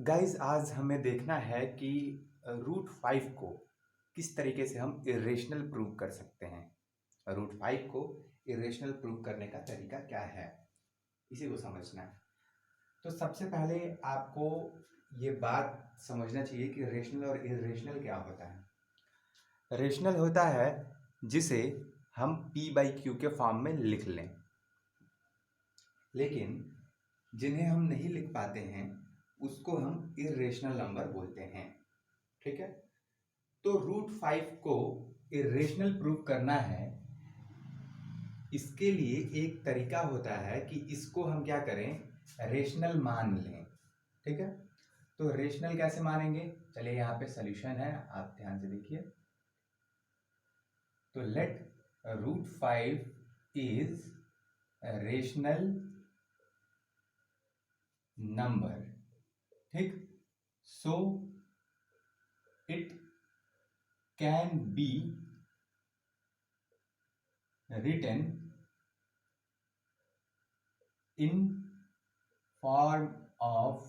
Guys आज हमें देखना है कि रूट फाइव को किस तरीके से हम इरेशनल प्रूव कर सकते हैं। रूट फाइव को इरेशनल प्रूव करने का तरीका क्या है, इसी को समझना है। तो सबसे पहले आपको ये बात समझना चाहिए कि रेशनल और इरेशनल क्या होता है। रेशनल होता है जिसे हम p बाई क्यू के फॉर्म में लिख लें, लेकिन जिन्हें हम नहीं लिख पाते हैं उसको हम इरेशनल नंबर बोलते हैं। ठीक है, तो रूट फाइव को इरेशनल प्रूव करना है। इसके लिए एक तरीका होता है कि इसको हम क्या करें, रेशनल मान लें। ठीक है, तो रेशनल कैसे मानेंगे, चलिए यहाँ पे सॉल्यूशन है, आप ध्यान से देखिए। तो let root five is rational number. ठीक, so it can be written in form of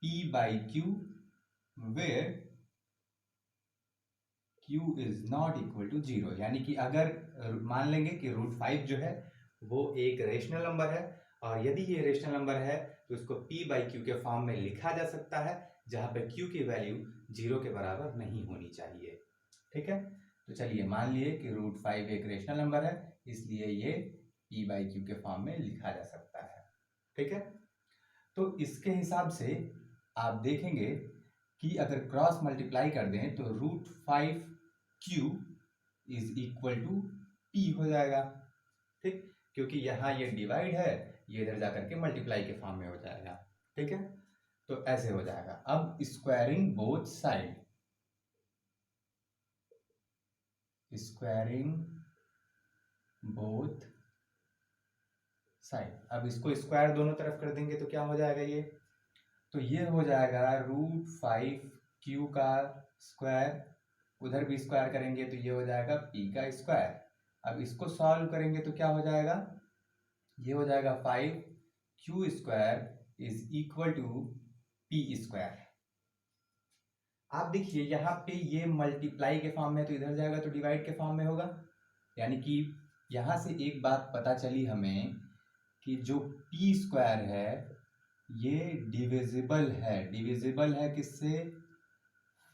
p by q where q is not equal to 0। यानी कि अगर मान लेंगे कि रूट फाइव जो है वो एक रेशनल नंबर है, और यदि ये रेशनल नंबर है तो इसको p बाई क्यू के फॉर्म में लिखा जा सकता है, जहां पे q की वैल्यू 0 के बराबर नहीं होनी चाहिए। ठीक है, तो चलिए मान लिए कि रूट फाइव एक रेशनल नंबर है, इसलिए ये p बाई क्यू के फॉर्म में लिखा जा सकता है। ठीक है, तो इसके हिसाब से आप देखेंगे कि अगर क्रॉस मल्टीप्लाई कर दें तो root five Q is equal to p हो जाएगा। ठीक, क्योंकि यहाँ ये डिवाइड है, ये इधर जाकर के मल्टीप्लाई के फॉर्म में हो जाएगा। ठीक है, तो ऐसे हो जाएगा। अब squaring both side, squaring both side, अब इसको स्क्वायर दोनों तरफ कर देंगे तो क्या हो जाएगा, ये तो ये हो जाएगा रूट फाइव क्यू का स्क्वायर, उधर भी स्क्वायर करेंगे तो ये हो जाएगा p का स्क्वायर। अब इसको सॉल्व करेंगे तो क्या हो जाएगा, ये हो जाएगा five Q square is equal to p square. आप देखिए यहाँ पे ये मल्टीप्लाई के फॉर्म में, तो इधर जाएगा तो डिवाइड के फॉर्म में होगा। यानी कि यहाँ से एक बात पता चली हमें कि जो p स्क्वायर है ये डिविजिबल है। डिविजिबल है किससे,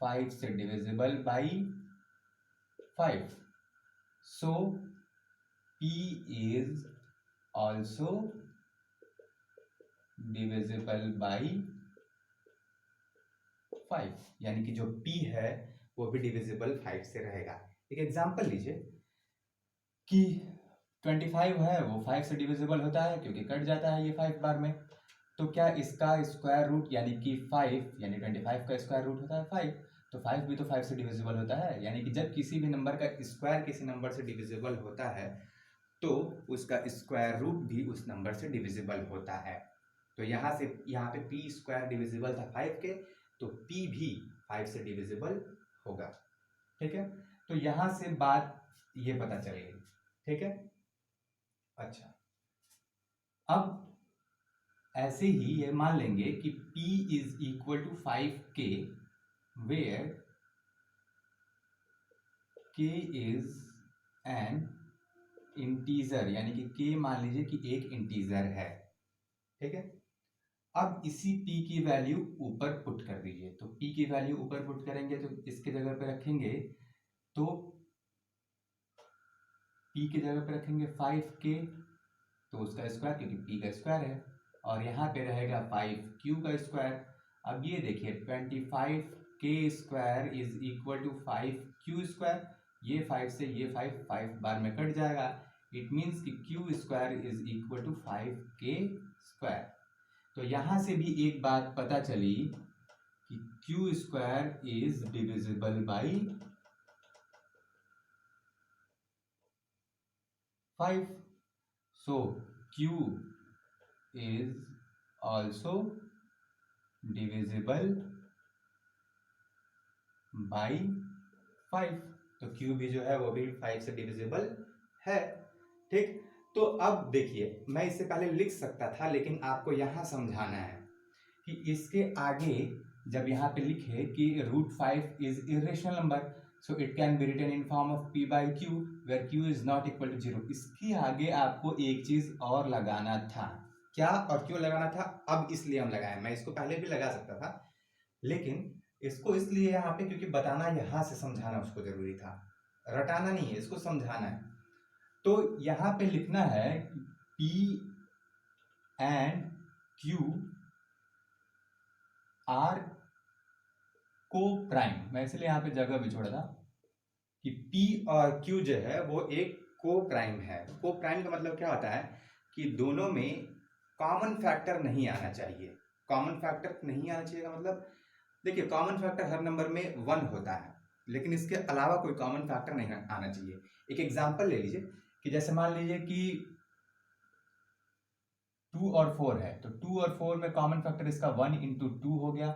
5 से, divisible by 5। So p is also divisible by 5, यानी कि जो p है वो भी डिविजिबल 5 से रहेगा। एक एग्जांपल लीजिए कि 25 है, वो 5 से डिविजिबल होता है क्योंकि कट जाता है ये 5 बार में। तो क्या इसका स्क्वायर रूट यानी कि 5, यानी 25 का स्क्वायर रूट होता है 5, तो 5 भी तो 5 से डिविजिबल होता है। यानी कि जब किसी भी नंबर का स्क्वायर किसी नंबर से डिविजिबल होता है तो उसका स्क्वायर रूट भी उस नंबर से डिविजिबल होता है। तो यहाँ पे p स्क्वायर डिविजिबल था 5 के, तो p भी 5 से डिविजिबल होगा। ठीक है, तो यहाँ से बात ये पता चलेगी। ठीक है, अच्छा, अब ऐसे ही ये मान लेंगे कि p is equal to 5k where k is an integer, यानी कि k मान लीजिए कि एक इंटीजर है। ठीक है, अब इसी p की वैल्यू ऊपर पुट कर दीजिए। तो p की वैल्यू ऊपर पुट करेंगे तो इसके जगह पे रखेंगे, तो p की जगह पे रखेंगे 5k, तो उसका स्क्वायर, क्योंकि p का स्क्वायर है, और यहाँ पे रहेगा 5q का स्क्वायर। अब ये देखिए 25k square is equal to 5q square, ये 5 से ये 5 बार में कट जाएगा। इट मीन्स कि q square is equal to 5k square. तो यहाँ से भी एक बात पता चली कि q square is divisible by 5, so q is also divisible by 5, तो q भी जो है वो भी 5 से डिविजिबल है। ठीक, तो अब देखिए मैं इससे पहले लिख सकता था, लेकिन आपको यहां समझाना है कि इसके आगे जब यहाँ पे लिखे कि √5 is irrational number, so it can be written in form of p/q where q is not equal to 0, इसके आगे आपको एक चीज और लगाना था। क्या और क्यों लगाना था, अब इसलिए हम लगाए, मैं इसको पहले भी लगा सकता था, लेकिन इसको इसलिए यहाँ पे क्योंकि बताना यहाँ से समझाना उसको जरूरी था, रटाना नहीं है, इसको समझाना है। तो यहाँ पे लिखना है P एंड Q आर को प्राइम, मैं इसलिए यहाँ पे जगह भी छोड़ा था कि P और Q जो है वो एक को प्राइम है। को प्राइम का मतलब क्या होता है कि दोनों में कॉमन फैक्टर नहीं आना चाहिए। कॉमन फैक्टर नहीं आना चाहिए का मतलब, देखिए कॉमन फैक्टर हर नंबर में 1 होता है, लेकिन इसके अलावा कोई कॉमन फैक्टर नहीं आना चाहिए। एक एग्जांपल ले लीजिए कि जैसे मान लीजिए कि 2 और 4 है, तो 2 और 4 में कॉमन फैक्टर इसका 1 इंटू 2 हो गया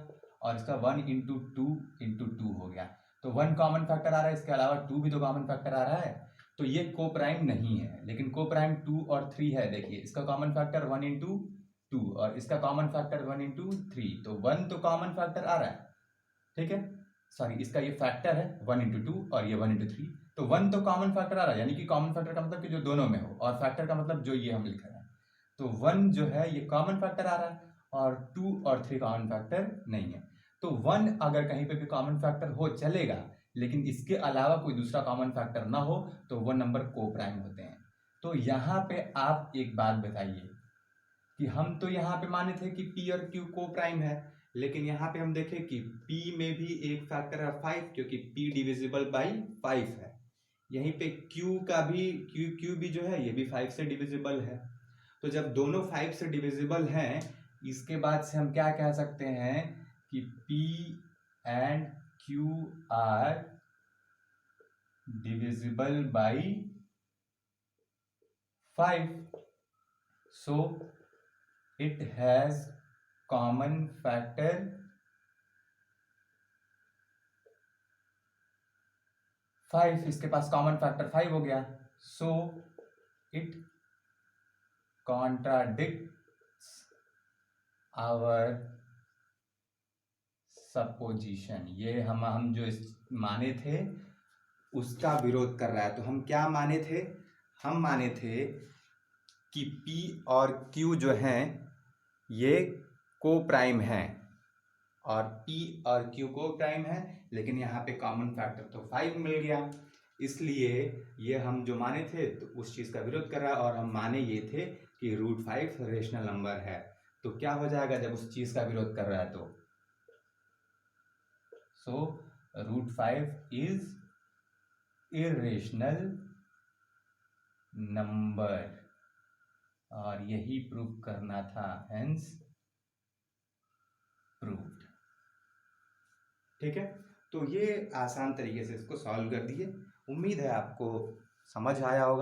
और इसका 1 इंटू 2 इंटू 2 हो गया, तो 1 कॉमन फैक्टर आ रहा है, इसके अलावा 2 भी तो कॉमन फैक्टर आ रहा है, तो ये को प्राइम नहीं है। लेकिन को प्राइम 2 और 3 है, देखिए इसका कॉमन फैक्टर 1 इंटू 2 और इसका कॉमन फैक्टर 1 इंटू 3, तो 1 तो कॉमन फैक्टर आ रहा है, ठीक है, सॉरी इसका ये फैक्टर है 1 इंटू 2 और ये 1 इंटू 3, तो 1 तो कॉमन फैक्टर आ रहा है, यानी कि कॉमन फैक्टर का मतलब कि जो दोनों में हो, और फैक्टर का मतलब जो ये हम लिख रहे हैं, तो 1 जो है ये कॉमन फैक्टर आ रहा है और 2 और 3 कॉमन फैक्टर नहीं है। तो 1 अगर कहीं पे भी कॉमन फैक्टर हो चलेगा, लेकिन इसके अलावा कोई दूसरा कॉमन फैक्टर ना हो, तो वो नंबर को प्राइम होते हैं। तो यहाँ पे आप एक बात बताइए कि हम तो यहाँ पे माने थे कि P और Q को प्राइम है, लेकिन यहाँ पे हम देखें कि P में भी एक फैक्टर है 5, क्योंकि P डिविजिबल बाई 5 है। यहीं पे Q का भी Q भी जो है ये भी 5 से डिविजिबल है। तो जब दोनों 5 से डिविजिबल हैं, इसके बाद से हम क्या कह सकते हैं कि P and Q are divisible by 5, so it has common factor 5, इसके पास कॉमन फैक्टर 5 हो गया, so it contradicts our supposition, ये हम जो माने थे उसका विरोध कर रहा है। तो हम क्या माने थे, हम माने थे कि P और Q जो हैं ये को प्राइम हैं, और P और Q को प्राइम है, लेकिन यहाँ पे कॉमन फैक्टर तो 5 मिल गया, इसलिए ये हम जो माने थे तो उस चीज़ का विरोध कर रहा है, और हम माने ये थे कि √5 रेशनल नंबर है। तो क्या हो जाएगा जब उस चीज़ का विरोध कर रहा है, तो सो √5 इज इरेशनल नंबर, और यही प्रूव करना था, हेंस प्रूव्ड। ठीक है, तो ये आसान तरीके से इसको सॉल्व कर दिए। उम्मीद है आपको समझ आया होगा।